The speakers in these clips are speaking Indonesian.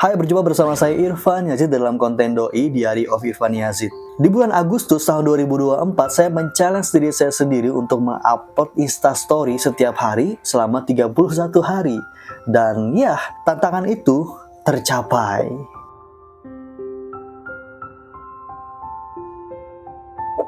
Hai, berjumpa bersama saya Irfan Yazid dalam konten Doi Diary of Irfan Yazid. Di bulan Agustus tahun 2024, saya men-challenge diri saya sendiri untuk mengupload Instastory setiap hari selama 31 hari. Dan ya, tantangan itu tercapai.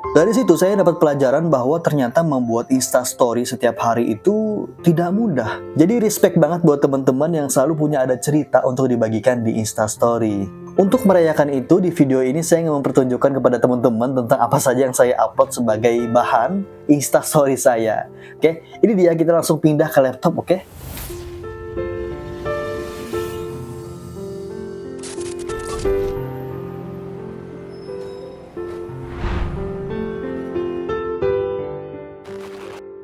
Dari situ saya dapat pelajaran bahwa ternyata membuat Instastory setiap hari itu tidak mudah. Jadi respect banget buat teman-teman yang selalu punya ada cerita untuk dibagikan di Instastory. Untuk merayakan itu, di video ini saya ingin mempertunjukkan kepada teman-teman tentang apa saja yang saya upload sebagai bahan Instastory saya. Oke, ini dia, kita langsung pindah ke laptop, oke?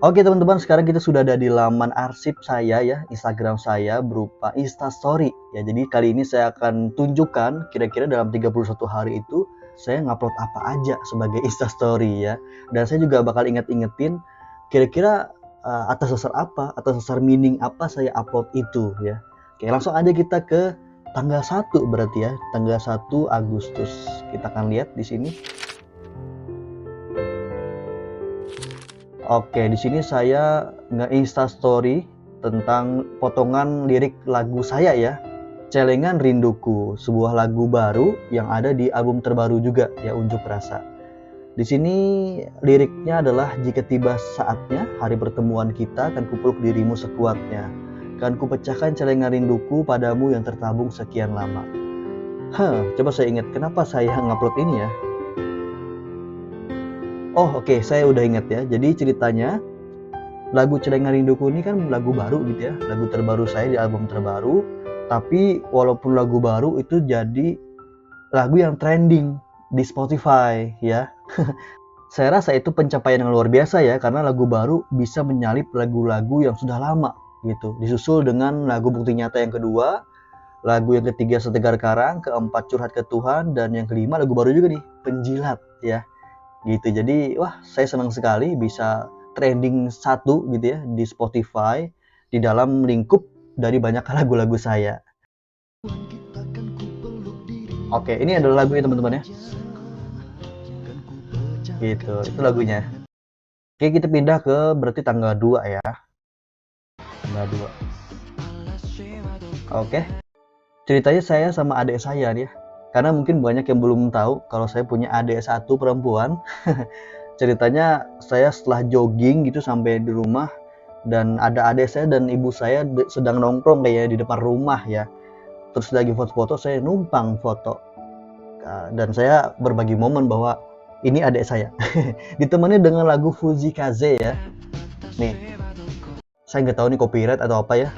Oke teman-teman, sekarang kita sudah ada di laman arsip saya ya, Instagram saya berupa Instastory ya. Jadi kali ini saya akan tunjukkan kira-kira dalam 31 hari itu saya ngupload apa aja sebagai Instastory ya. Dan saya juga bakal inget-ingetin kira-kira atas dasar apa, atas dasar meaning apa saya upload itu ya. Oke, langsung aja kita ke tanggal 1 berarti ya, tanggal 1 Agustus. Kita akan lihat di sini. Oke, di sini saya nge-insta story tentang potongan lirik lagu saya ya, Celengan Rinduku, sebuah lagu baru yang ada di album terbaru juga ya, Unjuk Rasa. Di sini liriknya adalah jika tiba saatnya hari pertemuan kita akan kupeluk dirimu sekuatnya, kan kupecahkan celengan rinduku padamu yang tertabung sekian lama. Coba saya ingat kenapa saya ngupload ini ya. Oh oke, saya udah inget ya. Jadi ceritanya lagu Celengan Rinduku ini kan lagu baru gitu ya, lagu terbaru saya di album terbaru. Tapi walaupun lagu baru itu jadi lagu yang trending di Spotify ya. Saya rasa itu pencapaian yang luar biasa ya, karena lagu baru bisa menyalip lagu-lagu yang sudah lama gitu. Disusul dengan lagu Bukti Nyata yang kedua, lagu yang ketiga Setegar Karang, keempat Curhat ke Tuhan, dan yang kelima lagu baru juga nih, Penjilat ya. Gitu. Jadi wah, saya senang sekali bisa trending 1 gitu ya di Spotify di dalam lingkup dari banyak lagu-lagu saya. Oke, ini adalah lagunya teman-teman ya. Gitu, itu lagunya. Oke, kita pindah ke berarti tanggal 2 ya. Tanggal 2. Oke. Ceritanya saya sama adik saya nih ya. Karena mungkin banyak yang belum tahu kalau saya punya adik 1 perempuan. Ceritanya saya setelah jogging gitu sampai di rumah dan ada adik saya dan ibu saya sedang nongkrong kayak di depan rumah ya. Terus lagi foto-foto, saya numpang foto. Dan saya berbagi momen bahwa ini adik saya. Ditemani dengan lagu Fuji Kaze ya. Nih, saya nggak tahu nih copyright atau apa ya.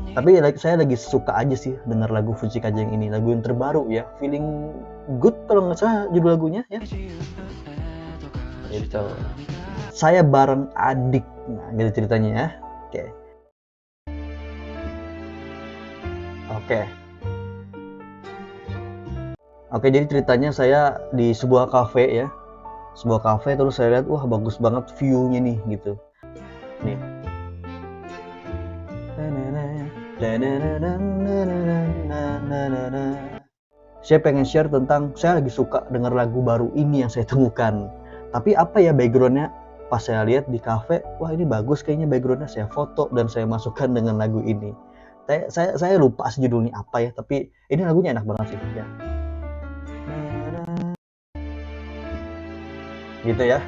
Tapi saya lagi suka aja sih dengar lagu Fuji Kaze yang ini, lagu yang terbaru ya, Feeling Good kalau nggak salah judul lagunya ya. Gitu. Saya bareng adik, nah gitu ceritanya ya. Oke, jadi ceritanya saya di sebuah kafe ya, sebuah kafe, terus saya lihat wah bagus banget view-nya nih gitu. Nih. Saya pengen share tentang saya lagi suka dengar lagu baru ini yang saya temukan. Tapi apa ya backgroundnya? Pas saya lihat di cafe, wah ini bagus kayaknya backgroundnya, saya foto dan saya masukkan dengan lagu ini. Saya lupa judulnya apa ya, tapi ini lagunya enak banget sih ya. Gitu ya.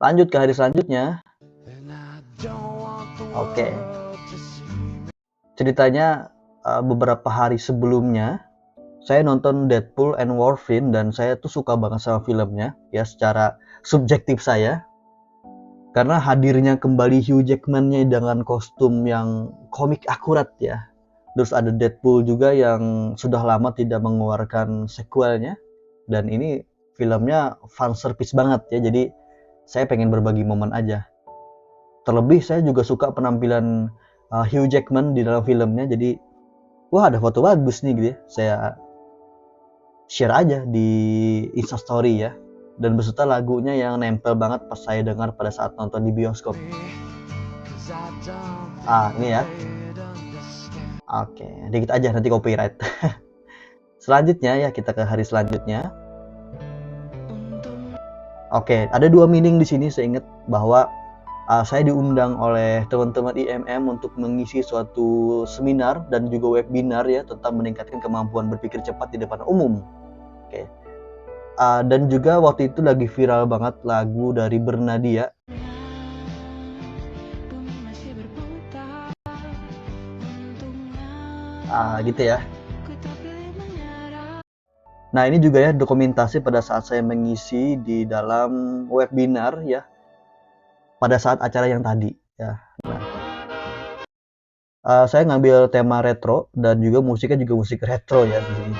Lanjut ke hari selanjutnya. Oke. Ceritanya beberapa hari sebelumnya saya nonton Deadpool and Wolverine dan saya tuh suka banget sama filmnya ya, secara subjektif saya. Karena hadirnya kembali Hugh Jackman-nya dengan kostum yang komik akurat ya. Terus ada Deadpool juga yang sudah lama tidak mengeluarkan sequelnya. Dan ini filmnya fan service banget ya, jadi saya pengen berbagi momen aja. Terlebih saya juga suka penampilan Hugh Jackman di dalam filmnya, jadi wah ada foto bagus nih gitu ya, saya share aja di Instastory ya, dan beserta lagunya yang nempel banget pas saya dengar pada saat nonton di bioskop. Ini ya. Oke, dikit aja nanti copyright. Selanjutnya ya, kita ke hari selanjutnya. Oke, ada dua meaning di sini. Saya ingat bahwa saya diundang oleh teman-teman IMM untuk mengisi suatu seminar dan juga webinar ya tentang meningkatkan kemampuan berpikir cepat di depan umum. Oke. Dan juga waktu itu lagi viral banget lagu dari Bernadia. Gitu ya. Nah, ini juga ya dokumentasi pada saat saya mengisi di dalam webinar ya, pada saat acara yang tadi ya. Nah, saya ngambil tema retro dan juga musiknya juga musik retro ya di sini.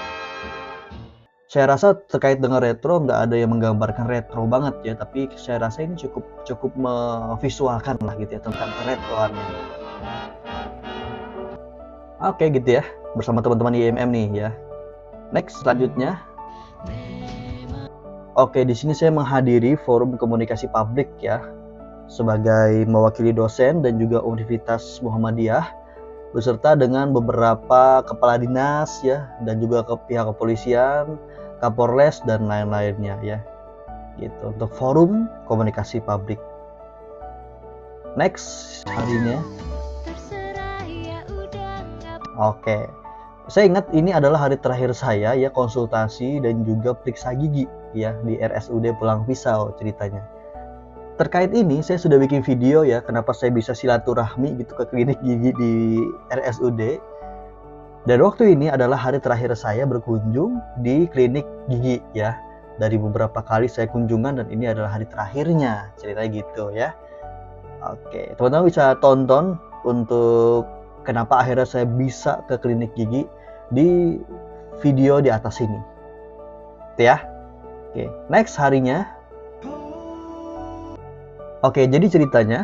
Saya rasa terkait dengan retro nggak ada yang menggambarkan retro banget ya, tapi saya rasa ini cukup memvisualkan lah gitu ya tentang keretroannya. Oke gitu ya, bersama teman-teman IMM nih ya. Next selanjutnya. Oke, di sini saya menghadiri forum komunikasi publik ya, sebagai mewakili dosen dan juga Universitas Muhammadiyah, beserta dengan beberapa kepala dinas ya, dan juga ke pihak kepolisian, Kapolres dan lain-lainnya ya. Gitu untuk forum komunikasi publik. Next harinya. Oke. Saya ingat ini adalah hari terakhir saya ya konsultasi dan juga periksa gigi ya di RSUD Pulang Pisau ceritanya. Terkait ini saya sudah bikin video ya kenapa saya bisa silaturahmi gitu ke klinik gigi di RSUD. Dan waktu ini adalah hari terakhir saya berkunjung di klinik gigi ya. Dari beberapa kali saya kunjungan dan ini adalah hari terakhirnya ceritanya gitu ya. Oke, teman-teman bisa tonton untuk kenapa akhirnya saya bisa ke klinik gigi di video di atas ini. Itu ya. Oke, next harinya. Oke, jadi ceritanya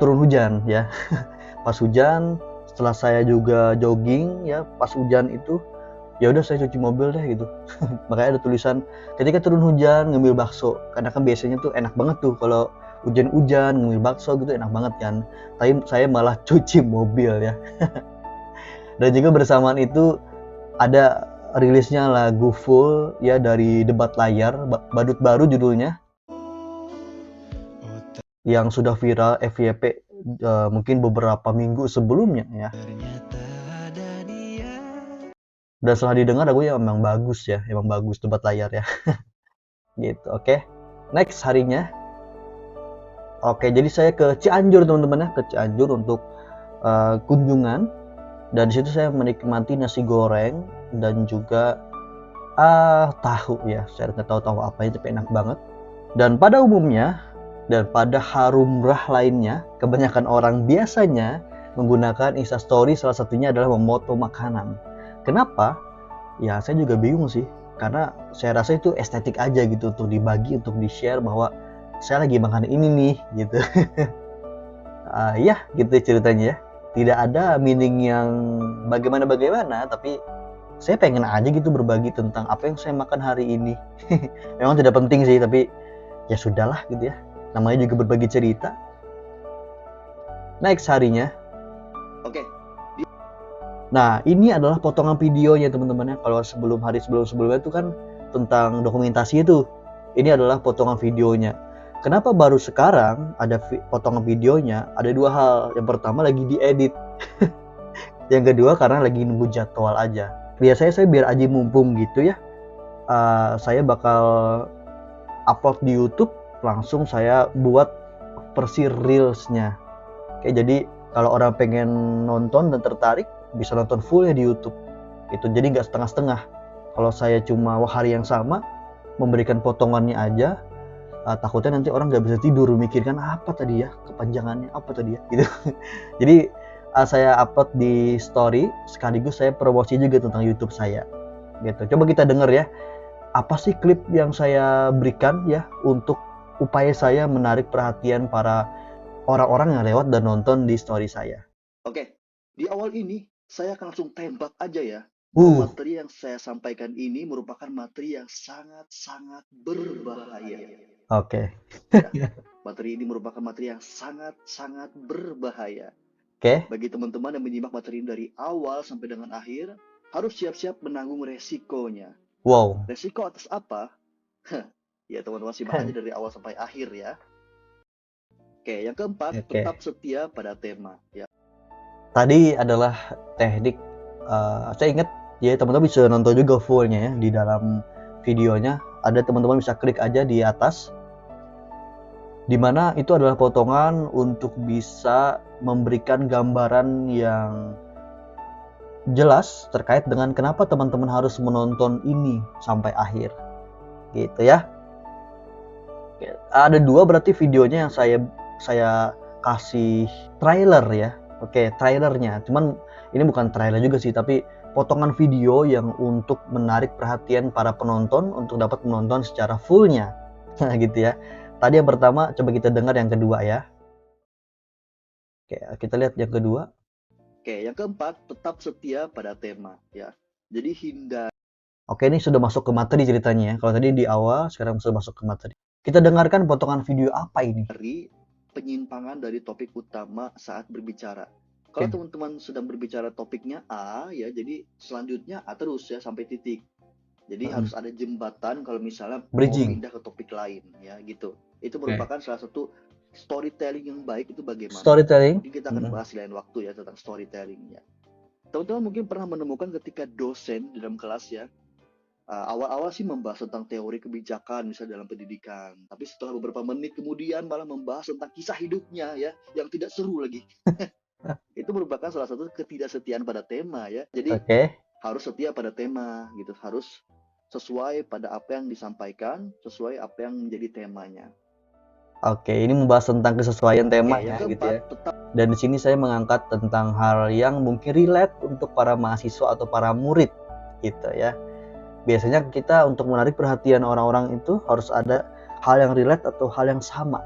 turun hujan ya. Pas hujan, setelah saya juga jogging ya, pas hujan itu ya udah saya cuci mobil deh gitu. Makanya ada tulisan ketika turun hujan ngemil bakso. Karena kan biasanya tuh enak banget tuh kalau hujan-hujan ngemil bakso gitu enak banget kan. Tapi saya malah cuci mobil ya. Dan juga bersamaan itu ada rilisnya lagu full ya dari Debat Layar, Badut Baru judulnya, yang sudah viral FYP mungkin beberapa minggu sebelumnya ya. Dan setelah didengar lagunya emang bagus ya, emang bagus Debat Layar ya. Gitu, oke. Next harinya. Oke, jadi saya ke Cianjur teman-teman ya, ke Cianjur untuk kunjungan. Dan di situ saya menikmati nasi goreng dan juga tahu ya. Saya nggak tahu apanya tapi enak banget. Dan pada umumnya dan pada harumrah lainnya, kebanyakan orang biasanya menggunakan Instastory, salah satunya adalah memoto makanan. Kenapa? Ya saya juga bingung sih, karena saya rasa itu estetik aja gitu untuk dibagi, untuk di-share bahwa saya lagi makan ini nih gitu. Ya gitu ceritanya ya. Tidak ada meaning yang bagaimana-bagaimana, tapi saya pengen aja gitu berbagi tentang apa yang saya makan hari ini. Memang tidak penting sih, tapi ya sudahlah gitu ya. Namanya juga berbagi cerita. Next harinya. Oke. Nah, ini adalah potongan videonya teman-teman ya. Kalau sebelumnya itu kan tentang dokumentasi itu. Ini adalah potongan videonya. Kenapa baru sekarang ada potongan videonya? Ada dua hal. Yang pertama lagi diedit. Yang kedua karena lagi nunggu jadwal aja. Biasanya saya biar aja mumpung gitu ya. Saya bakal upload di YouTube, langsung saya buat versi reelsnya. Jadi kalau orang pengen nonton dan tertarik bisa nonton fullnya di YouTube. Itu jadi nggak setengah-setengah. Kalau saya cuma hari yang sama memberikan potongannya aja, takutnya nanti orang nggak bisa tidur mikirkan apa tadi ya kepanjangannya apa tadi ya gitu. Jadi saya upload di story sekaligus saya promosi juga tentang YouTube saya. Gitu. Coba kita denger ya. Apa sih klip yang saya berikan ya untuk upaya saya menarik perhatian para orang-orang yang lewat dan nonton di story saya. Oke, di awal ini saya akan langsung tembak aja ya. Materi yang saya sampaikan ini merupakan materi yang sangat-sangat berbahaya. Oke. Ya, materi ini merupakan materi yang sangat-sangat berbahaya. Oke. Bagi teman-teman yang menyimak materi ini dari awal sampai dengan akhir, harus siap-siap menanggung resikonya. Wow. Resiko atas apa? Ya teman-teman simak aja dari awal sampai akhir ya. Oke, yang keempat, Oke. tetap setia pada tema. Ya, Tadi adalah teknik, saya ingat ya teman-teman bisa nonton juga fullnya ya di dalam videonya. Ada teman-teman bisa klik aja di atas, dimana itu adalah potongan untuk bisa memberikan gambaran yang jelas terkait dengan kenapa teman-teman harus menonton ini sampai akhir, gitu ya. Ada dua berarti videonya yang saya kasih trailer ya. Oke, trailernya. Cuman ini bukan trailer juga sih, tapi potongan video yang untuk menarik perhatian para penonton untuk dapat menonton secara fullnya. Nah, gitu ya. Tadi yang pertama, coba kita dengar yang kedua ya. Oke, kita lihat yang kedua. Oke, yang keempat, tetap setia pada tema ya. Jadi Oke, ini sudah masuk ke materi ceritanya ya. Kalau tadi di awal, sekarang sudah masuk ke materi. Kita dengarkan potongan video apa ini. hindari penyimpangan dari topik utama saat berbicara. Kalau Oke. teman-teman sedang berbicara topiknya A ya, jadi selanjutnya A terus ya sampai titik. Jadi harus ada jembatan kalau misalnya mau Bridging. pindah ke topik lain ya gitu. Itu Oke. merupakan salah satu storytelling yang baik itu bagaimana. Storytelling. Mungkin kita akan bahas di lain waktu ya tentang storytelling ya. Teman-teman mungkin pernah menemukan ketika dosen di dalam kelas ya, awal-awal sih membahas tentang teori kebijakan misalnya dalam pendidikan, tapi setelah beberapa menit kemudian malah membahas tentang kisah hidupnya ya, yang tidak seru lagi. Itu merupakan salah satu ketidaksetiaan pada tema ya. Jadi Oke. harus setia pada tema gitu, harus sesuai pada apa yang disampaikan, sesuai apa yang menjadi temanya. Oke, ini membahas tentang kesesuaian tema Oke, ya, yang gitu keempat, ya. tetap Dan di sini saya mengangkat tentang hal yang mungkin relate untuk para mahasiswa atau para murid, gitu ya. Biasanya kita untuk menarik perhatian orang-orang itu harus ada hal yang relate atau hal yang sama.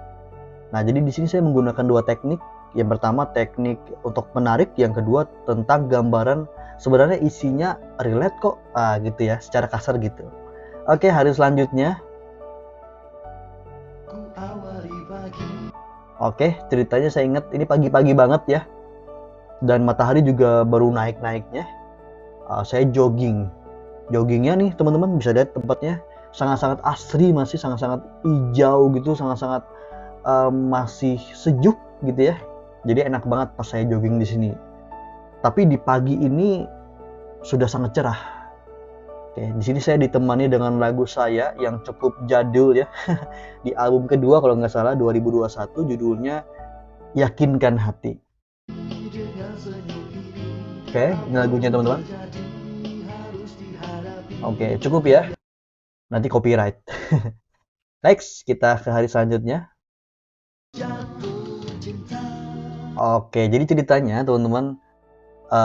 Nah, jadi di sini saya menggunakan dua teknik. Yang pertama teknik untuk menarik, yang kedua tentang gambaran sebenarnya isinya relate kok, gitu ya, secara kasar gitu. Oke, hari selanjutnya. Oke, ceritanya saya ingat ini pagi-pagi banget ya. Dan matahari juga baru naik-naiknya. Saya jogging. Joggingnya nih teman-teman bisa lihat tempatnya sangat-sangat asri, masih sangat-sangat hijau gitu, sangat-sangat masih sejuk gitu ya. Jadi enak banget pas saya jogging di sini. Tapi di pagi ini sudah sangat cerah. Oke, di sini saya ditemani dengan lagu saya yang cukup jadul ya. Di album kedua kalau nggak salah 2021, judulnya Yakinkan Hati. Oke, ini lagunya teman-teman. Oke, cukup ya. Nanti copyright. Next, kita ke hari selanjutnya. Oke, jadi ceritanya teman-teman,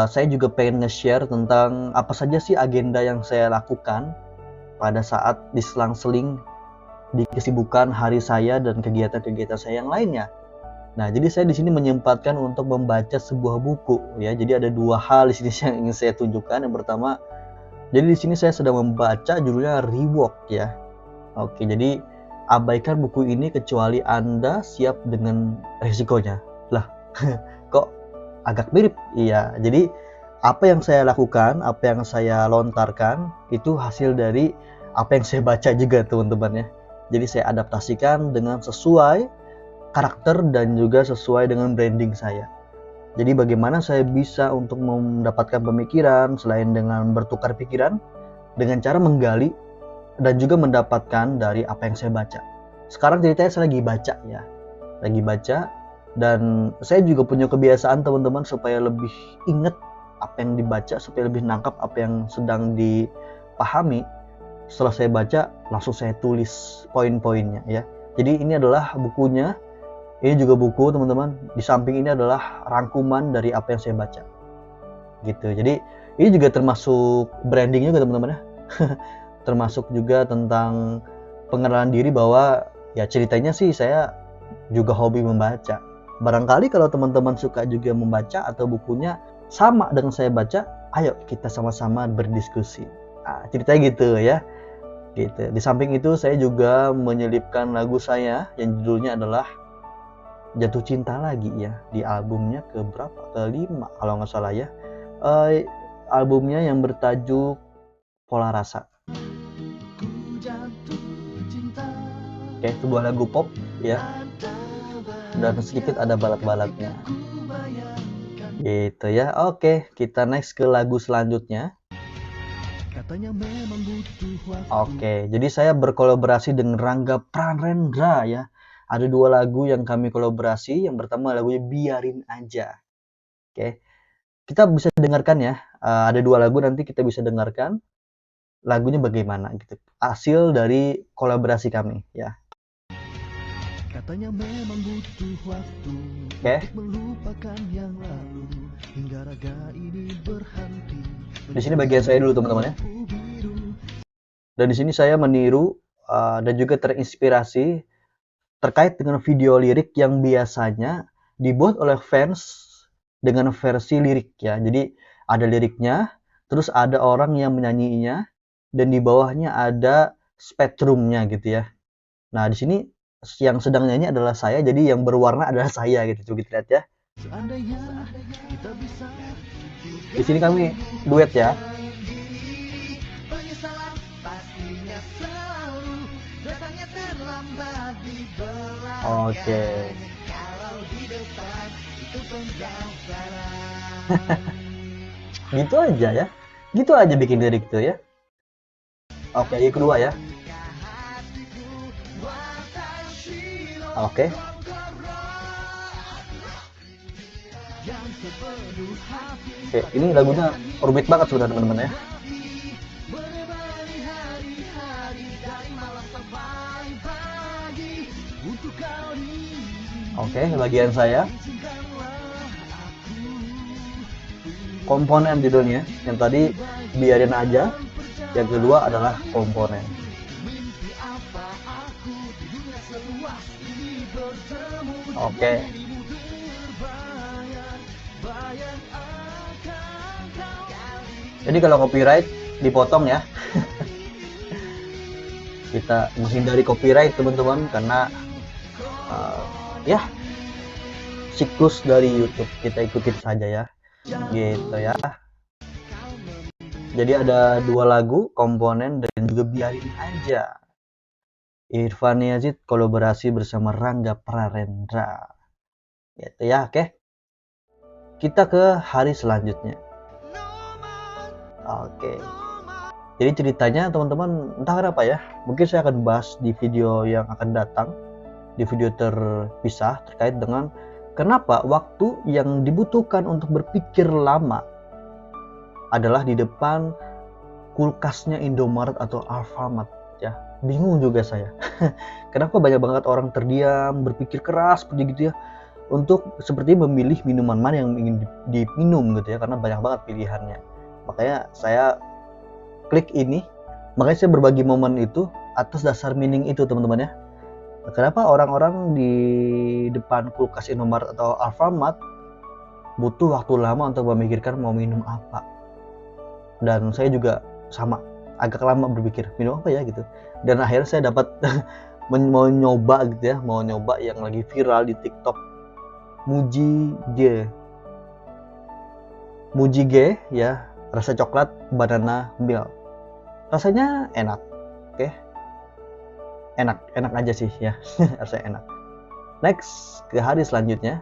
saya juga pengen nge-share tentang apa saja sih agenda yang saya lakukan pada saat diselang-seling di kesibukan hari saya dan kegiatan-kegiatan saya yang lainnya. Nah, jadi saya di sini menyempatkan untuk membaca sebuah buku ya. Jadi ada dua hal di sini yang ingin saya tunjukkan. Yang pertama, jadi di sini saya sedang membaca judulnya Rewalk ya. Oke, jadi abaikan buku ini kecuali Anda siap dengan resikonya. Lah, kok agak mirip? Iya, jadi apa yang saya lakukan, apa yang saya lontarkan itu hasil dari apa yang saya baca juga teman-teman ya. Jadi saya adaptasikan dengan sesuai karakter dan juga sesuai dengan branding saya. Jadi bagaimana saya bisa untuk mendapatkan pemikiran selain dengan bertukar pikiran dengan cara menggali dan juga mendapatkan dari apa yang saya baca. Sekarang ceritanya saya lagi baca ya. Lagi baca dan saya juga punya kebiasaan teman-teman supaya lebih ingat apa yang dibaca, supaya lebih nangkap apa yang sedang dipahami. Setelah saya baca, langsung saya tulis poin-poinnya ya. Jadi ini adalah bukunya. Ini juga buku teman-teman. Di samping ini adalah rangkuman dari apa yang saya baca. Gitu. Jadi ini juga termasuk branding juga teman-teman ya. Termasuk juga tentang pengenalan diri bahwa ya ceritanya sih saya juga hobi membaca. Barangkali kalau teman-teman suka juga membaca atau bukunya sama dengan saya baca, ayo kita sama-sama berdiskusi. Ceritanya gitu ya. Gitu. Di samping itu saya juga menyelipkan lagu saya yang judulnya adalah jatuh cinta lagi ya di albumnya ke berapa, ke-5 kalau nggak salah ya. Albumnya yang bertajuk Pola Rasa. Oke, sebuah lagu pop ya, dan sedikit ada balad-baladnya gitu ya. Oke, kita next ke lagu selanjutnya. Oke, jadi saya berkolaborasi dengan Rangga Pranendra ya. Ada 2 lagu yang kami kolaborasi. Yang pertama lagunya Biarin Aja. Oke, kita bisa dengarkan ya. Ada 2 lagu, nanti kita bisa dengarkan lagunya bagaimana gitu. Hasil dari kolaborasi kami ya. Katanya memang butuh waktu untuk melupakan yang lalu hingga raga ini berhenti. Di sini bagian saya dulu teman-teman ya. Dan di sini saya meniru dan juga terinspirasi terkait dengan video lirik yang biasanya dibuat oleh fans dengan versi lirik ya. Jadi ada liriknya, terus ada orang yang menyanyinya, dan di bawahnya ada spectrumnya gitu ya. Nah di sini yang sedang nyanyi adalah saya, jadi yang berwarna adalah saya gitu. Coba kita lihat ya. Di sini kami duet ya. Oke. Gitu aja ya. Gitu aja bikin lirik tuh ya. Oke, yang kedua ya. Oke. Oke, ini lagunya rumit banget sudah teman-teman ya. Oke, bagian saya. Komponen judulnya. Yang tadi Biarin Aja. Yang kedua adalah Komponen. Oke. Jadi kalau copyright dipotong ya. Kita menghindari copyright teman-teman, karena ya siklus dari YouTube, kita ikutin saja ya. Gitu ya. Jadi ada 2 lagu, Komponen dan juga Biarin Aja. Irfan Yazid kolaborasi bersama Rangga Pranendra. Gitu ya, oke. Kita ke hari selanjutnya. Oke. Jadi ceritanya teman-teman entah kenapa ya, mungkin saya akan bahas di video yang akan datang, di video terpisah terkait dengan kenapa waktu yang dibutuhkan untuk berpikir lama adalah di depan kulkasnya Indomaret atau Alfamart ya. Bingung juga saya. Kenapa banyak banget orang terdiam, berpikir keras seperti gitu ya, untuk seperti memilih minuman mana yang ingin diminum gitu ya, karena banyak banget pilihannya. Makanya saya klik ini, makanya saya berbagi momen itu atas dasar meaning itu teman-teman ya. Kenapa orang-orang di depan kulkas Indomaret atau Alfamart butuh waktu lama untuk memikirkan mau minum apa. Dan saya juga sama, agak lama berpikir minum apa ya gitu. Dan akhirnya saya dapat mau nyoba gitu ya, mau nyoba yang lagi viral di TikTok, Muji G ya, rasa coklat banana milk. Rasanya enak. Oke. Enak aja sih ya. Rasanya enak. Next ke hari selanjutnya.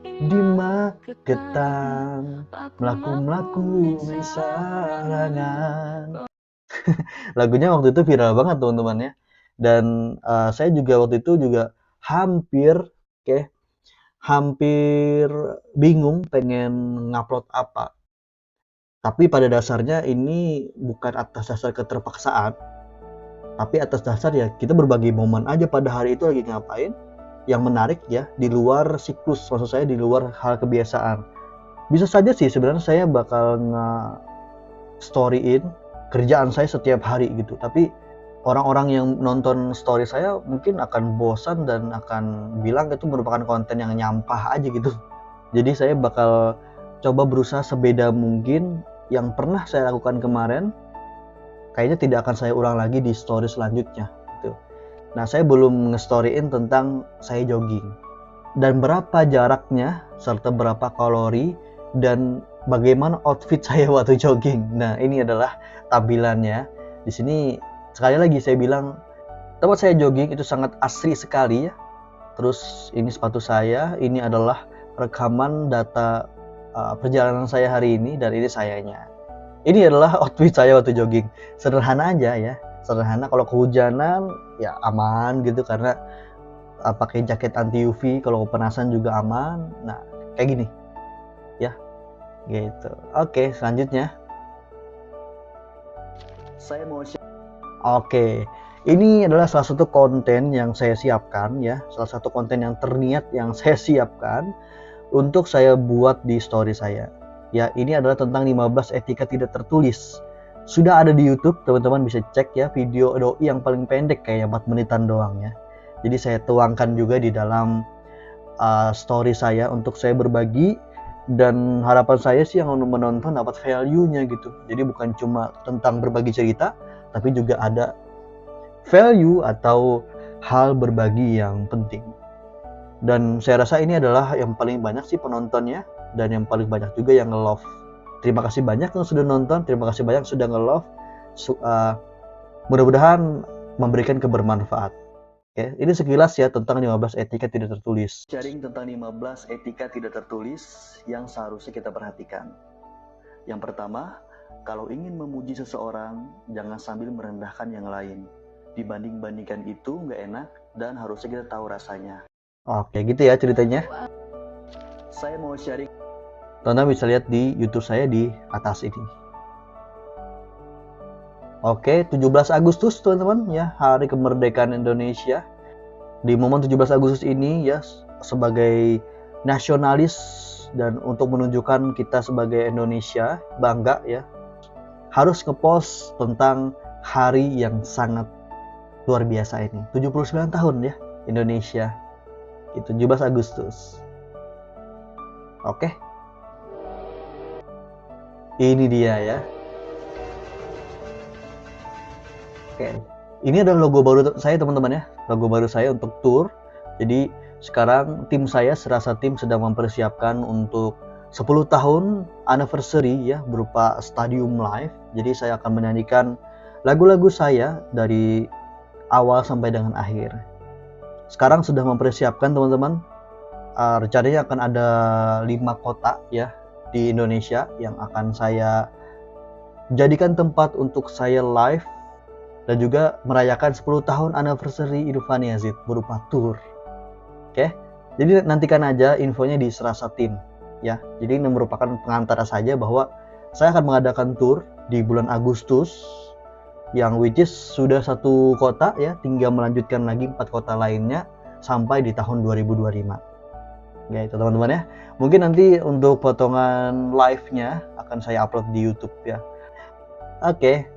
Di Magetan melaku sarangan. Lagunya waktu itu viral banget teman-teman ya. Dan saya juga waktu itu juga hampir bingung pengen ngupload apa. Tapi pada dasarnya ini bukan atas dasar keterpaksaan, tapi atas dasar ya kita berbagi momen aja pada hari itu lagi ngapain yang menarik ya, di luar siklus, maksud saya di luar hal kebiasaan. Bisa saja sih sebenarnya saya bakal nge-storyin kerjaan saya setiap hari gitu, tapi orang-orang yang nonton story saya mungkin akan bosan dan akan bilang itu merupakan konten yang nyampah aja gitu. Jadi saya bakal coba berusaha sebeda mungkin yang pernah saya lakukan kemarin, kayaknya tidak akan saya ulang lagi di story selanjutnya gitu. Nah, saya belum nge-storyin tentang saya jogging dan berapa jaraknya serta berapa kalori dan bagaimana outfit saya waktu jogging. Nah, ini adalah tampilannya. Di sini sekali lagi saya bilang tempat saya jogging itu sangat asri sekali ya. Terus ini sepatu saya, ini adalah rekaman data perjalanan saya hari ini dan ini sayanya. Ini adalah outfit saya waktu jogging. Sederhana aja ya. Sederhana, kalau kehujanan ya aman gitu karena pakai jaket anti UV, kalau kepanasan juga aman. Nah, kayak gini. Ya, gitu. Oke, selanjutnya. Saya mau Oke. Ini adalah salah satu konten yang saya siapkan ya. Salah satu konten yang terniat yang saya siapkan untuk saya buat di story saya. Ya, ini adalah tentang 15 etika tidak tertulis. Sudah ada di YouTube, teman-teman bisa cek ya video doi yang paling pendek kayak 4 menitan doang ya. Jadi saya tuangkan juga di dalam story saya untuk saya berbagi, dan harapan saya sih yang menonton dapat value-nya gitu. Jadi bukan cuma tentang berbagi cerita, tapi juga ada value atau hal berbagi yang penting. Dan saya rasa ini adalah yang paling banyak sih penontonnya dan yang paling banyak juga yang nge-love. Terima kasih banyak yang sudah nonton, terima kasih banyak sudah nge-love. Mudah-mudahan memberikan kebermanfaat. Oke, ini sekilas ya tentang 15 etika tidak tertulis. Sharing tentang 15 etika tidak tertulis yang seharusnya kita perhatikan. Yang pertama, kalau ingin memuji seseorang, jangan sambil merendahkan yang lain. Dibanding-bandingkan itu nggak enak dan harusnya kita tahu rasanya. Oke, gitu ya ceritanya. Saya mau sharing. Teman-teman bisa lihat di YouTube saya di atas ini. Oke, 17 Agustus teman-teman ya, Hari Kemerdekaan Indonesia. Di momen 17 Agustus ini ya, sebagai nasionalis dan untuk menunjukkan kita sebagai Indonesia bangga ya, harus ngepost tentang hari yang sangat luar biasa ini. 79 tahun ya Indonesia. Itu 17 Agustus. Oke. Ini dia ya. Oke. Ini adalah logo baru saya teman-teman ya. Logo baru saya untuk tour. Jadi sekarang tim saya serasa tim sedang mempersiapkan untuk 10 tahun anniversary ya, berupa stadium live. Jadi saya akan menyanyikan lagu-lagu saya dari awal sampai dengan akhir. Sekarang sudah mempersiapkan teman-teman. Rencananya akan ada 5 kota ya di Indonesia yang akan saya jadikan tempat untuk saya live dan juga merayakan 10 tahun anniversary Irfan Yazid berupa tour. Oke. Jadi nantikan aja infonya di Serasa Tim ya. Jadi ini merupakan pengantara saja bahwa saya akan mengadakan tour di bulan Agustus yang which is sudah 1 kota ya, tinggal melanjutkan lagi 4 kota lainnya sampai di tahun 2025. Ya itu teman-teman ya. Mungkin nanti untuk potongan live-nya akan saya upload di YouTube ya. Oke.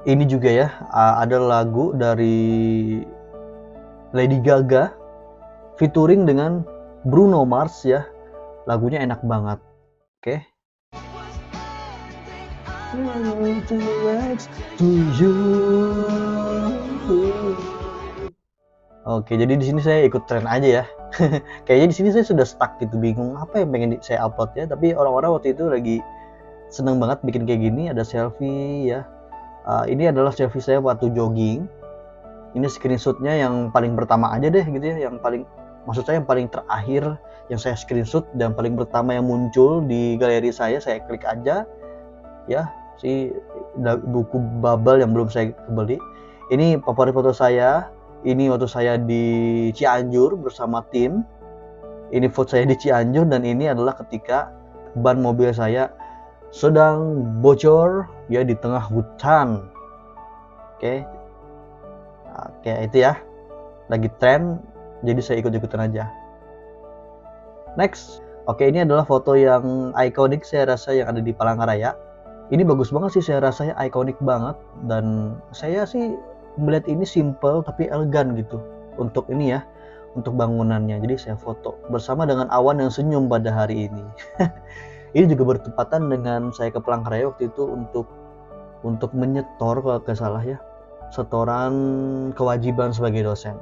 Ini juga ya, ada lagu dari Lady Gaga featuring dengan Bruno Mars ya. Lagunya enak banget. Oke. Oke, jadi di sini saya ikut tren aja ya. Kayaknya di sini saya sudah stuck gitu, bingung apa yang pengen saya upload ya. Tapi orang-orang waktu itu lagi seneng banget bikin kayak gini, ada selfie ya. Ini adalah selfie saya waktu jogging. Ini screenshotnya yang paling pertama aja deh gitu ya, yang paling, maksud saya yang paling terakhir yang saya screenshot dan paling pertama yang muncul di galeri saya klik aja ya, si buku bubble yang belum saya beli. Ini favorit foto saya. Ini waktu saya di Cianjur bersama tim. Ini foto saya di Cianjur dan ini adalah ketika ban mobil saya sedang bocor ya di tengah hutan. Oke, itu ya, lagi tren, jadi saya ikut-ikutan aja. Next, oke, ini adalah foto yang ikonik saya rasa yang ada di Palangkaraya. Ini bagus banget sih, saya rasanya ikonik banget, dan saya sih melihat ini simple tapi elegan gitu untuk ini ya, untuk bangunannya. Jadi saya foto bersama dengan awan yang senyum pada hari ini. Ini juga bertepatan dengan saya ke Palangkaraya waktu itu untuk untuk menyetor, kalau nggak salah ya, setoran kewajiban sebagai dosen.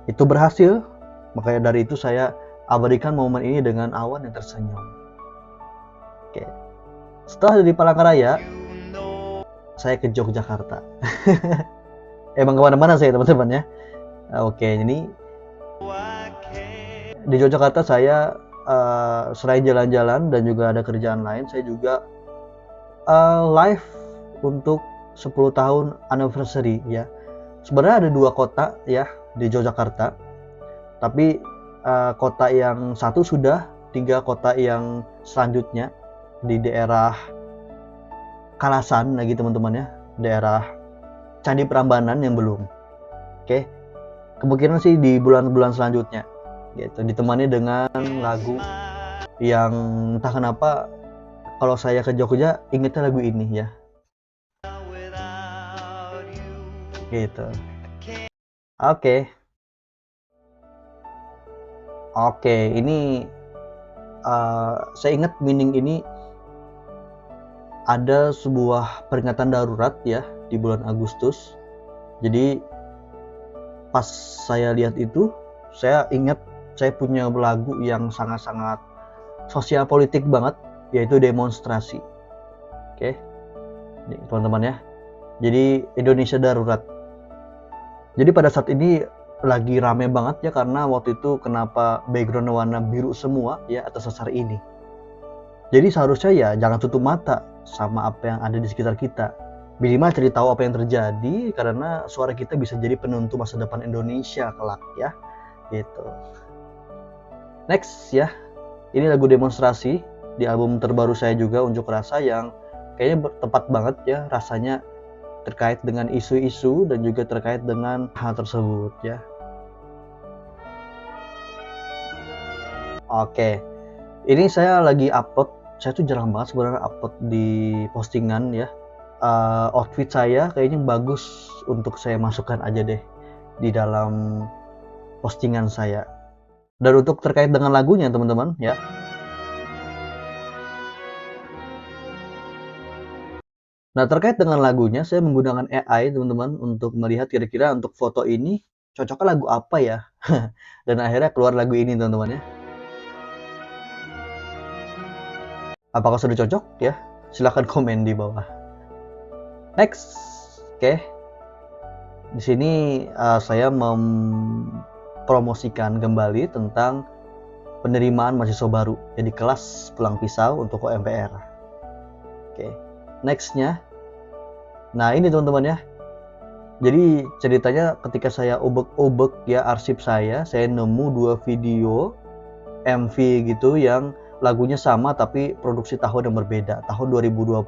Itu berhasil, makanya dari itu saya abadikan momen ini dengan awan yang tersenyum. Oke. Setelah dari Palangkaraya, saya ke Yogyakarta. Emang kemana-mana saya teman-teman ya. Oke, ini di Yogyakarta saya selain jalan-jalan dan juga ada kerjaan lain, saya juga live untuk 10 tahun anniversary ya. Sebenarnya ada 2 kota ya di Yogyakarta, tapi kota yang satu sudah, 3 kota yang selanjutnya di daerah Kalasan lagi teman-teman ya, daerah Candi Prambanan yang belum. Oke, kemungkinan sih di bulan-bulan selanjutnya gitu, ditemani dengan lagu yang entah kenapa kalau saya ke Jogja ingetnya lagu ini ya gitu. Oke, ini saya ingat meaning ini ada sebuah peringatan darurat ya di bulan Agustus. Jadi pas saya lihat itu, saya ingat saya punya lagu yang sangat-sangat sosial politik banget, yaitu demonstrasi. Oke, nih teman-teman ya. Jadi Indonesia darurat. Jadi pada saat ini lagi rame banget ya, karena waktu itu kenapa background warna biru semua ya atas dasar ini. Jadi seharusnya ya jangan tutup mata sama apa yang ada di sekitar kita. Minimal cari tahu apa yang terjadi, karena suara kita bisa jadi penentu masa depan Indonesia kelak ya. Gitu. Next ya. Ini lagu Demonstrasi di album terbaru saya juga, Unjuk Rasa, yang kayaknya tepat banget ya rasanya terkait dengan isu-isu dan juga terkait dengan hal tersebut ya. Oke. Ini saya lagi upload. Saya tuh jarang banget sebenarnya upload di postingan ya. Outfit saya kayaknya bagus untuk saya masukkan aja deh di dalam postingan saya. Dan untuk terkait dengan lagunya teman-teman ya. Nah, terkait dengan lagunya saya menggunakan AI teman-teman untuk melihat kira-kira untuk foto ini cocoknya lagu apa ya. Dan akhirnya keluar lagu ini teman-teman ya. Apakah sudah cocok ya? Silahkan komen di bawah. Next, oke. Di sini saya mempromosikan kembali tentang penerimaan mahasiswa baru jadi kelas Pulang Pisau untuk UMPR. Oke, nextnya. Nah ini teman-teman ya. Jadi ceritanya ketika saya ubek-ubek ya arsip saya nemu 2 video MV gitu yang lagunya sama tapi produksi tahun yang berbeda, tahun 2020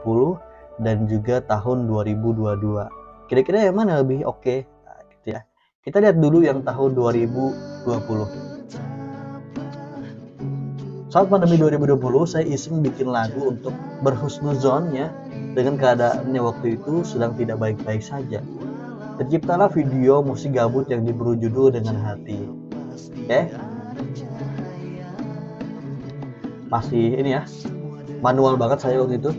dan juga tahun 2022. Kira-kira yang mana lebih oke? Nah, gitu ya. Kita lihat dulu yang tahun 2020. Saat pandemi 2020, saya iseng bikin lagu untuk berhusnuzon ya, dengan keadaannya waktu itu sedang tidak baik-baik saja. Terciptalah video musik gabut yang diberi judul Dengan Hati. Oke? Masih ini ya, manual banget saya waktu itu.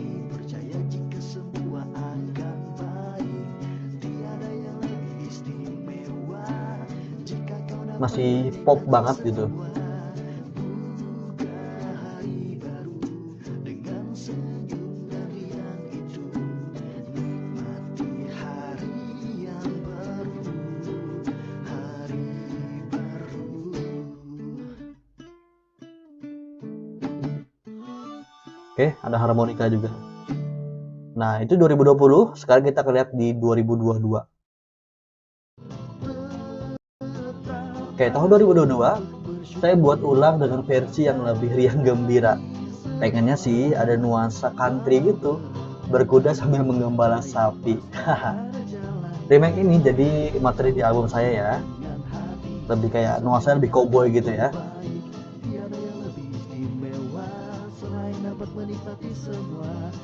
Masih pop banget gitu. Oke, ada harmonika juga. Nah, itu 2020, sekarang kita lihat di 2022. Oke, tahun 2022, saya buat ulang dengan versi yang lebih riang gembira. Pengennya sih ada nuansa country gitu, berkuda sambil menggembala sapi. Remake ini jadi materi di album saya ya. Lebih kayak nuansa lebih cowboy gitu ya.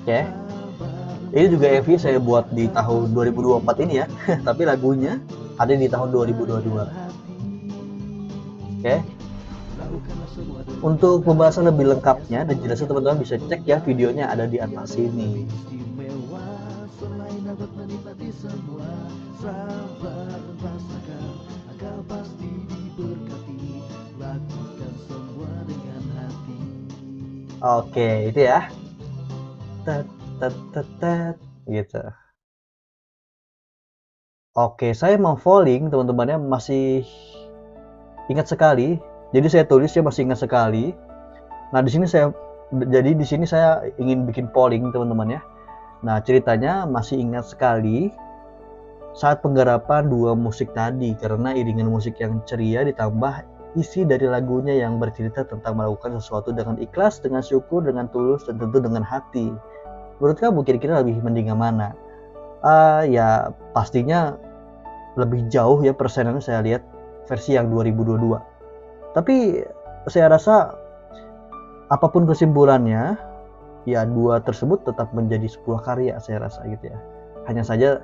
Oke. Ini juga MV saya buat di tahun 2024 ini ya. Tapi lagunya ada di tahun 2022. Oke. Untuk pembahasan lebih lengkapnya dan jelasnya teman-teman bisa cek ya videonya ada di atas sini. nikmati semua, sabar rasakan, agar pasti diberkati, lakukan semua dengan hati. Oke, itu ya. Tet, tet, tet, tet, gitu. Oke, saya mau falling, teman-temannya masih ingat sekali. Jadi saya tulis ya masih ingat sekali. Nah, di sini saya ingin bikin polling, teman-teman ya. Nah, ceritanya masih ingat sekali saat penggarapan dua musik tadi, karena iringan musik yang ceria ditambah isi dari lagunya yang bercerita tentang melakukan sesuatu dengan ikhlas, dengan syukur, dengan tulus, dan tentu dengan hati. Menurut kamu kira-kira lebih mending yang mana? Ya pastinya lebih jauh ya persenannya saya lihat versi yang 2022. Tapi saya rasa apapun kesimpulannya, ya dua tersebut tetap menjadi sebuah karya, saya rasa gitu ya. Hanya saja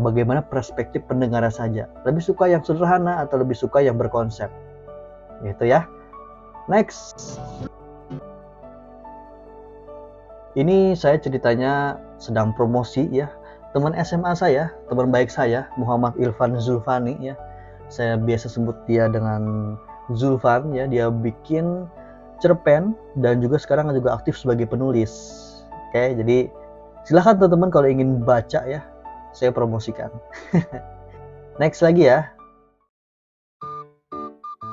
bagaimana perspektif pendengarnya saja. Lebih suka yang sederhana atau lebih suka yang berkonsep. Gitu ya. Next. Ini saya ceritanya sedang promosi ya. Teman SMA saya, teman baik saya, Muhammad Ilvan Zulfani ya. Saya biasa sebut dia dengan Zulfan ya. Dia bikin cerpen dan juga sekarang juga aktif sebagai penulis. Oke, jadi silahkan teman-teman kalau ingin baca ya, saya promosikan. Next lagi ya.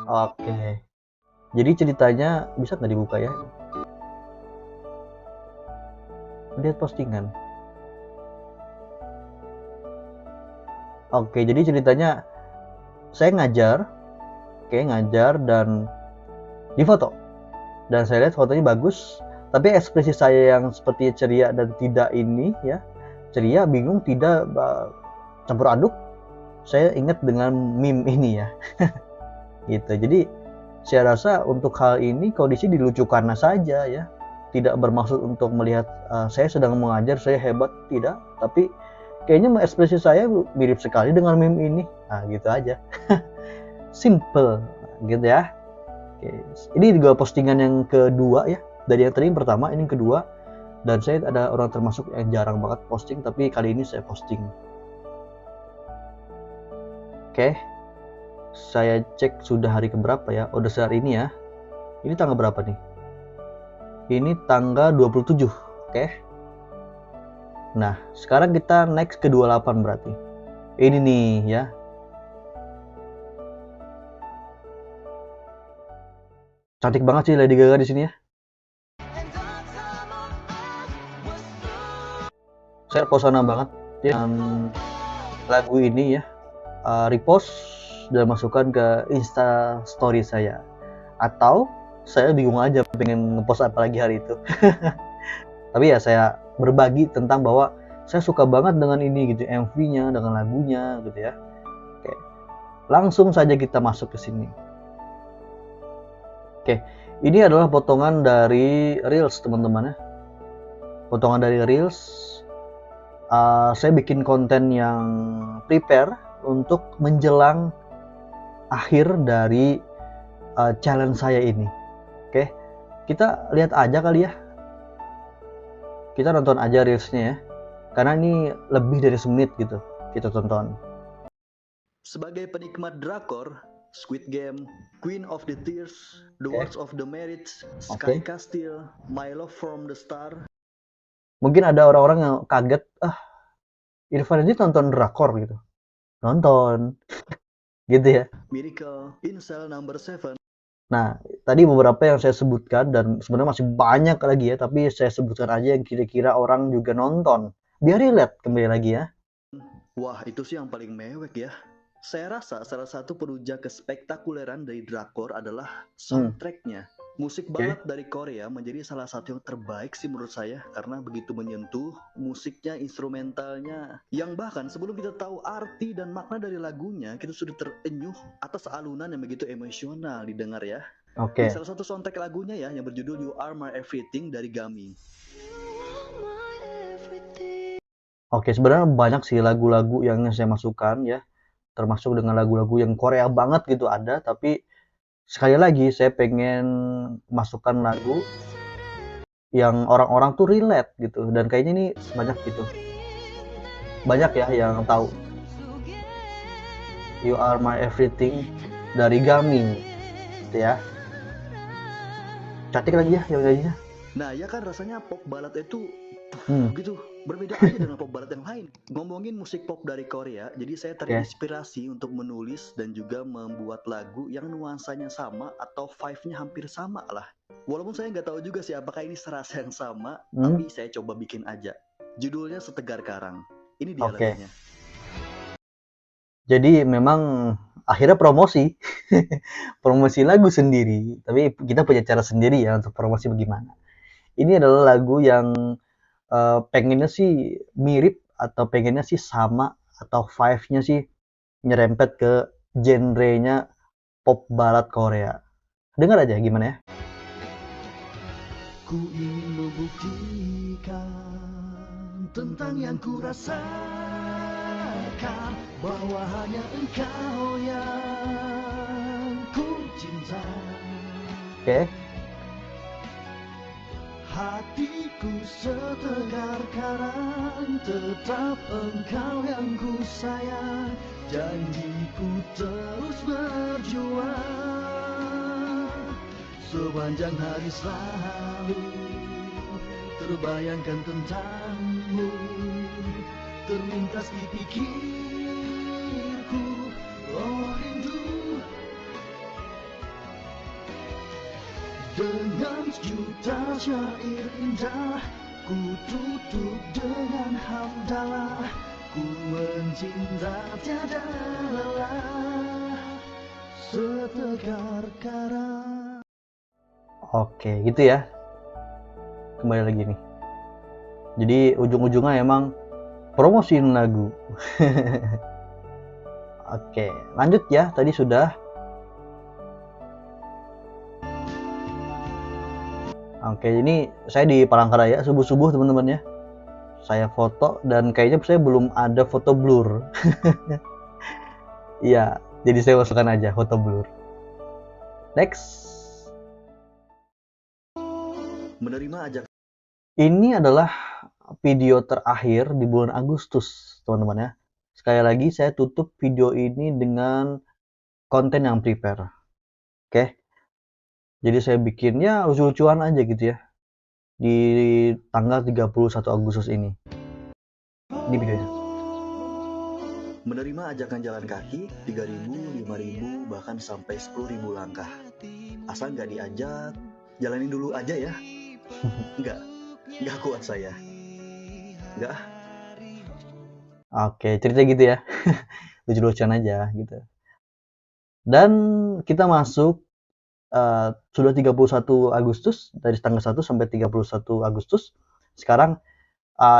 Oke. Jadi ceritanya bisa nggak dibuka ya? Lihat postingan. Oke, jadi ceritanya saya ngajar dan difoto. Dan saya lihat fotonya bagus, tapi ekspresi saya yang seperti ceria dan tidak ini ya, ceria, bingung, tidak, campur aduk. Saya ingat dengan meme ini ya. Gitu. Jadi saya rasa untuk hal ini kondisi dilucukan saja ya. Tidak bermaksud untuk melihat saya sedang mengajar, saya hebat, tidak, tapi kayaknya ekspresi saya mirip sekali dengan meme ini. Nah, gitu aja. Simple gitu ya. Oke. Ini juga postingan yang kedua ya. Dari yang tadi yang pertama, ini yang kedua. Dan saya ada orang termasuk yang jarang banget posting, tapi kali ini saya posting. Oke. Saya cek sudah hari keberapa ya. Udah sehari ini ya. Ini tanggal berapa nih? Ini tanggal 27. Oke. Nah, sekarang kita next ke 28 berarti. Ini nih ya. Cantik banget sih Lady Gaga di sini ya. Saya pesona banget dengan lagu ini ya. Repost dan masukkan ke Insta story saya. Atau saya bingung aja pengen ngepost apa lagi hari itu. Tapi ya saya berbagi tentang bahwa saya suka banget dengan ini gitu, MV-nya, dengan lagunya gitu ya. Oke. Langsung saja kita masuk ke sini. Oke, ini adalah potongan dari Reels teman-teman ya. Potongan dari Reels. Saya bikin konten yang prepare untuk menjelang akhir dari challenge saya ini. Oke, kita lihat aja kali ya. Kita nonton aja Reelsnya ya. Karena ini lebih dari semenit gitu. Kita tonton. Sebagai penikmat drakor, Squid Game, Queen of the Tears, The Words of the Marriage, Sky Castle, My Love from the Star. Mungkin ada orang-orang yang kaget, Irfan ini nonton drakor gitu. Nonton. Gitu ya. Miracle in Cell Number 7. Nah, tadi beberapa yang saya sebutkan dan sebenarnya masih banyak lagi ya, tapi saya sebutkan aja yang kira-kira orang juga nonton. Biar relate kembali lagi ya. Wah, itu sih yang paling mewek ya. Saya rasa salah satu penunjang kespektakuleran dari drakor adalah soundtracknya. Musik balat dari Korea menjadi salah satu yang terbaik sih menurut saya, karena begitu menyentuh, musiknya, instrumentalnya, yang bahkan sebelum kita tahu arti dan makna dari lagunya, kita sudah terenyuh atas alunan yang begitu emosional didengar ya. Oke. Salah satu soundtrack lagunya ya yang berjudul You Are My Everything dari Gami. Oke, sebenarnya banyak sih lagu-lagu yang saya masukkan ya, termasuk dengan lagu-lagu yang Korea banget gitu ada, tapi sekali lagi saya pengen masukkan lagu yang orang-orang tuh relate gitu, dan kayaknya ini banyak gitu. banyak ya yang tahu You Are My Everything dari Gaming gitu ya. Cantik lagi ya yang nyanyinya. Nah, ya kan rasanya pop balad itu Hmm. gitu, berbeda aja dengan pop balad yang lain. Ngomongin musik pop dari Korea, jadi saya terinspirasi untuk menulis dan juga membuat lagu yang nuansanya sama atau vibe-nya hampir sama lah. Walaupun saya nggak tahu juga sih apakah ini serasa yang sama, tapi saya coba bikin aja. Judulnya Setegar Karang. Ini dia Oke. lagunya. Jadi memang akhirnya promosi promosi lagu sendiri, tapi kita punya cara sendiri ya untuk promosi bagaimana. Ini adalah lagu yang pengennya sih mirip atau pengennya sih sama atau vibe-nya sih nyerempet ke genrenya pop balad Korea. Dengar aja gimana ya. Ku ingin membuktikan tentang yang ku rasakan, bahwa hanya engkau yang ku cinta. Oke. Hatiku setegar karang, tetap engkau yang ku sayang. Janjiku terus berjuang, sepanjang hari selalu terbayangkan tentangmu, terlintas di pikirku, oh rindu. Dengan juta syair indah, ku tutup dengan hamdalah, ku mencinta tiada lelah, setegar karang. Oke, gitu ya. Kembali lagi nih. Jadi ujung-ujungnya emang promosiin lagu. Oke, lanjut ya. Tadi sudah. Oke, ini saya di Palangkaraya subuh-subuh teman-teman ya. Saya foto dan kayaknya saya belum ada foto blur. Iya, jadi saya masukkan aja foto blur. Next. Menerima ajak. Ini adalah video terakhir di bulan Agustus, teman-teman ya. Sekali lagi saya tutup video ini dengan konten yang prepare. Oke. Jadi saya bikinnya lucu-lucuan aja gitu ya. Di tanggal 31 Agustus ini. Di videonya. Menerima ajakan jalan kaki 3.000, 5.000, bahkan sampai 10.000 langkah. Asal nggak diajak, jalanin dulu aja ya. Nggak kuat saya. Nggak. Oke, cerita gitu ya. Lucu-lucuan aja gitu. Dan kita masuk sudah 31 Agustus, dari tanggal 1 sampai 31 Agustus. Sekarang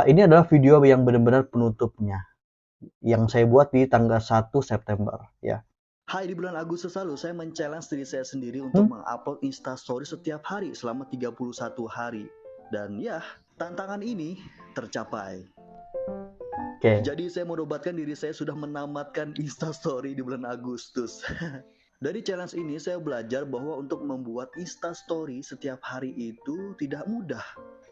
ini adalah video yang benar-benar penutupnya. Yang saya buat di tanggal 1 September ya. Hai, di bulan Agustus lalu saya men-challenge diri saya sendiri untuk mengupload Instastory setiap hari selama 31 hari. Dan ya, tantangan ini tercapai. Oke. Jadi saya menobatkan diri saya sudah menamatkan Instastory di bulan Agustus. Dari challenge ini saya belajar bahwa untuk membuat Instastory setiap hari itu tidak mudah.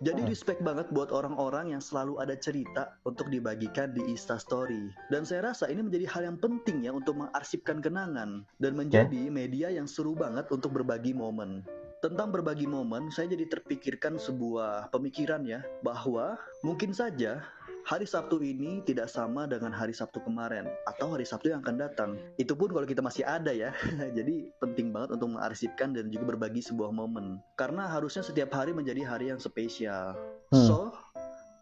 Jadi respect banget buat orang-orang yang selalu ada cerita untuk dibagikan di Instastory. Dan saya rasa ini menjadi hal yang penting ya untuk mengarsipkan kenangan dan menjadi media yang seru banget untuk berbagi momen. Tentang berbagi momen, saya jadi terpikirkan sebuah pemikiran ya, bahwa mungkin saja hari Sabtu ini tidak sama dengan hari Sabtu kemarin atau hari Sabtu yang akan datang. Itu pun kalau kita masih ada ya. Jadi penting banget untuk mengarsipkan dan juga berbagi sebuah momen. Karena harusnya setiap hari menjadi hari yang spesial. So,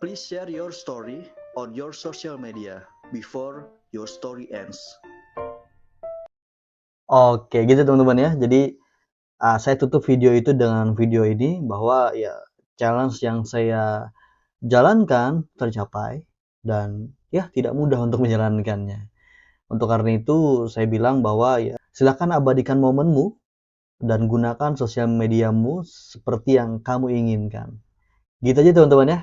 please share your story on your social media before your story ends. Oke, gitu teman-teman ya. Jadi saya tutup video itu dengan video ini bahwa ya challenge yang saya jalankan tercapai dan ya tidak mudah untuk menjalankannya. Untuk karena itu saya bilang bahwa ya silakan abadikan momenmu dan gunakan sosial mediamu seperti yang kamu inginkan. Gitu aja teman-teman ya.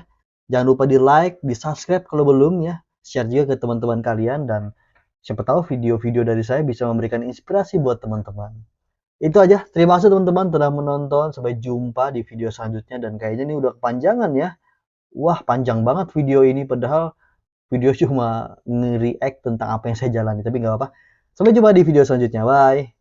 Jangan lupa di like, di subscribe kalau belum ya. Share juga ke teman-teman kalian dan siapa tahu video-video dari saya bisa memberikan inspirasi buat teman-teman. Itu aja. Terima kasih teman-teman telah menonton. Sampai jumpa di video selanjutnya dan kayaknya ini udah kepanjangan ya. Wah, panjang banget video ini padahal video cuma nge-react tentang apa yang saya jalani, tapi nggak apa-apa. Sampai jumpa di video selanjutnya, bye.